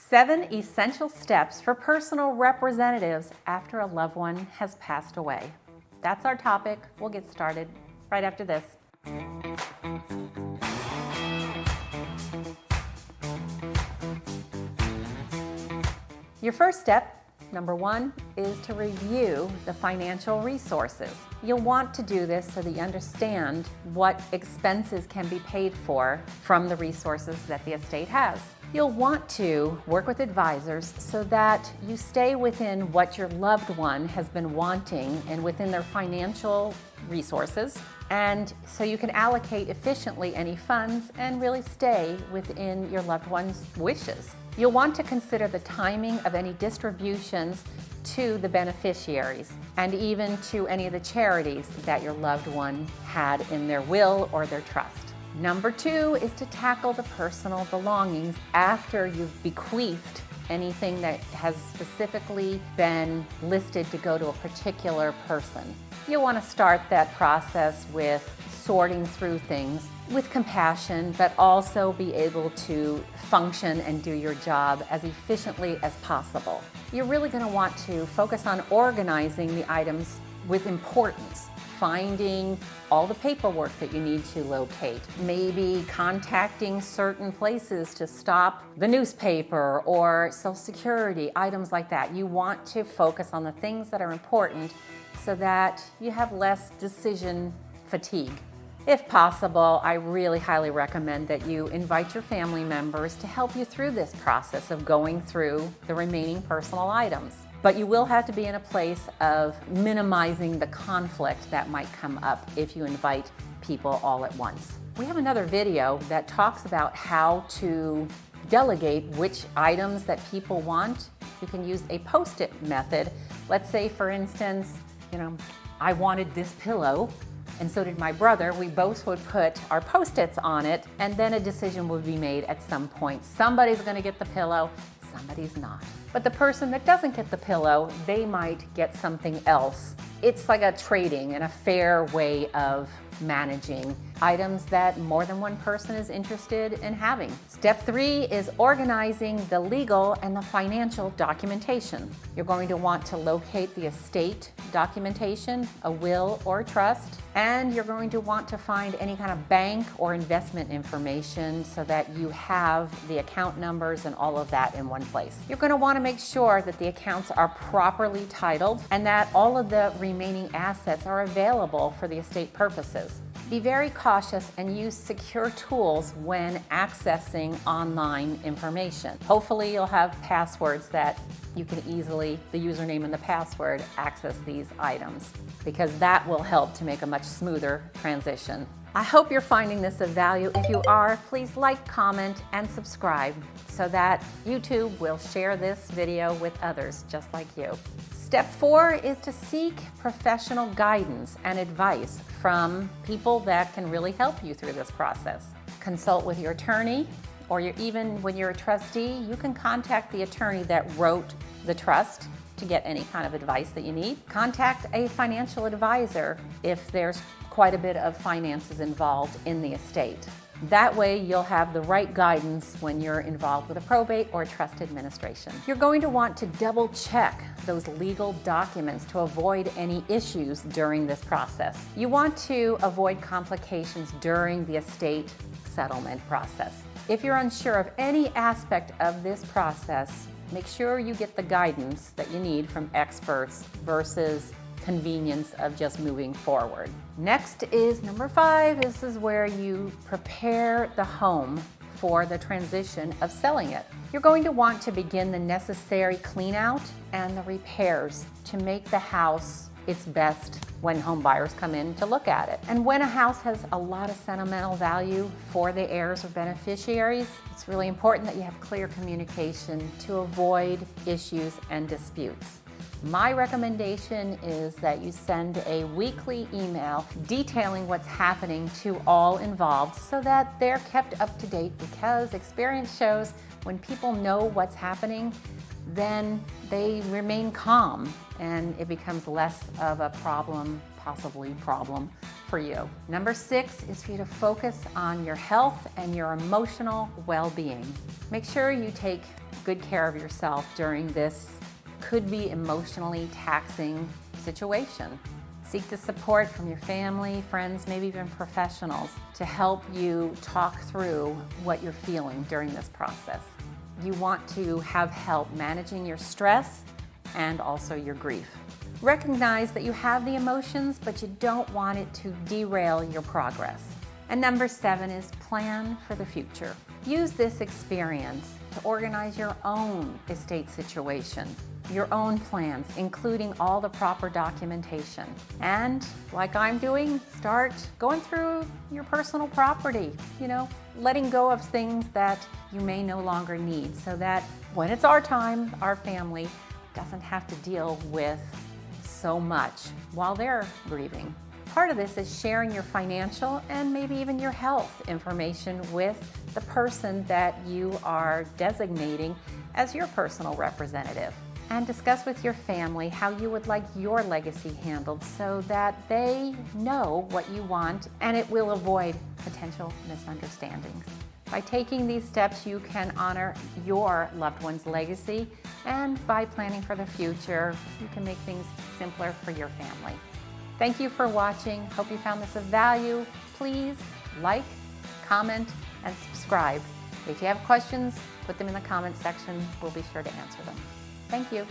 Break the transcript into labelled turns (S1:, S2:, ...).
S1: 7 essential steps for personal representatives after a loved one has passed away. That's our topic. We'll get started right after this. Your first step, number 1, is to review the financial resources. You'll want to do this so that you understand what expenses can be paid for from the resources that the estate has. You'll want to work with advisors so that you stay within what your loved one has been wanting and within their financial resources, and so you can allocate efficiently any funds and really stay within your loved one's wishes. You'll want to consider the timing of any distributions to the beneficiaries and even to any of the charities that your loved one had in their will or their trust. Number 2 is to tackle the personal belongings after you've bequeathed anything that has specifically been listed to go to a particular person. You'll want to start that process with sorting through things with compassion, but also be able to function and do your job as efficiently as possible. You're really going to want to focus on organizing the items with importance, finding all the paperwork that you need to locate, maybe contacting certain places to stop the newspaper or Social Security, items like that. You want to focus on the things that are important so that you have less decision fatigue. If possible, I really highly recommend that you invite your family members to help you through this process of going through the remaining personal items. But you will have to be in a place of minimizing the conflict that might come up if you invite people all at once. We have another video that talks about how to delegate which items that people want. You can use a post-it method. Let's say, for instance, I wanted this pillow, and so did my brother. We both would put our post-its on it, and then a decision would be made at some point. Somebody's going to get the pillow, somebody's not. But the person that doesn't get the pillow, they might get something else. It's like a trading and a fair way of managing items that more than one person is interested in having. Step 3 is organizing the legal and the financial documentation. You're going to want to locate the estate documentation, a will or trust, and you're going to want to find any kind of bank or investment information so that you have the account numbers and all of that in one place. You're going to want to make sure that the accounts are properly titled and that all of the remaining assets are available for the estate purposes. Be very cautious and use secure tools when accessing online information. Hopefully you'll have passwords that you can easily, the username and the password, access these items, because that will help to make a much smoother transition. I hope you're finding this of value. If you are, please like, comment, and subscribe so that YouTube will share this video with others just like you. Step 4 is to seek professional guidance and advice from people that can really help you through this process. Consult with your attorney, or even when you're a trustee, you can contact the attorney that wrote the trust to get any kind of advice that you need. Contact a financial advisor if there's quite a bit of finances involved in the estate. That way you'll have the right guidance when you're involved with a probate or trust administration. You're going to want to double check those legal documents to avoid any issues during this process. You want to avoid complications during the estate settlement process. If you're unsure of any aspect of this process, make sure you get the guidance that you need from experts versus convenience of just moving forward. Next is number 5. This is where you prepare the home for the transition of selling it. You're going to want to begin the necessary clean out and the repairs to make the house its best when home buyers come in to look at it. And when a house has a lot of sentimental value for the heirs or beneficiaries, it's really important that you have clear communication to avoid issues and disputes. My recommendation is that you send a weekly email detailing what's happening to all involved so that they're kept up to date, because experience shows when people know what's happening, then they remain calm and it becomes less of a problem, possibly problem for you. Number 6 is for you to focus on your health and your emotional well-being. Make sure you take good care of yourself during this could be emotionally taxing situation. Seek the support from your family, friends, maybe even professionals to help you talk through what you're feeling during this process. You want to have help managing your stress and also your grief. Recognize that you have the emotions, but you don't want it to derail your progress. And number 7 is plan for the future. Use this experience to organize your own estate situation, your own plans, including all the proper documentation. And like I'm doing, start going through your personal property, letting go of things that you may no longer need so that when it's our time, our family doesn't have to deal with so much while they're grieving. Part of this is sharing your financial and maybe even your health information with the person that you are designating as your personal representative. And discuss with your family how you would like your legacy handled so that they know what you want and it will avoid potential misunderstandings. By taking these steps, you can honor your loved one's legacy, and by planning for the future, you can make things simpler for your family. Thank you for watching. Hope you found this of value. Please like, comment, and subscribe. If you have questions, put them in the comment section. We'll be sure to answer them. Thank you.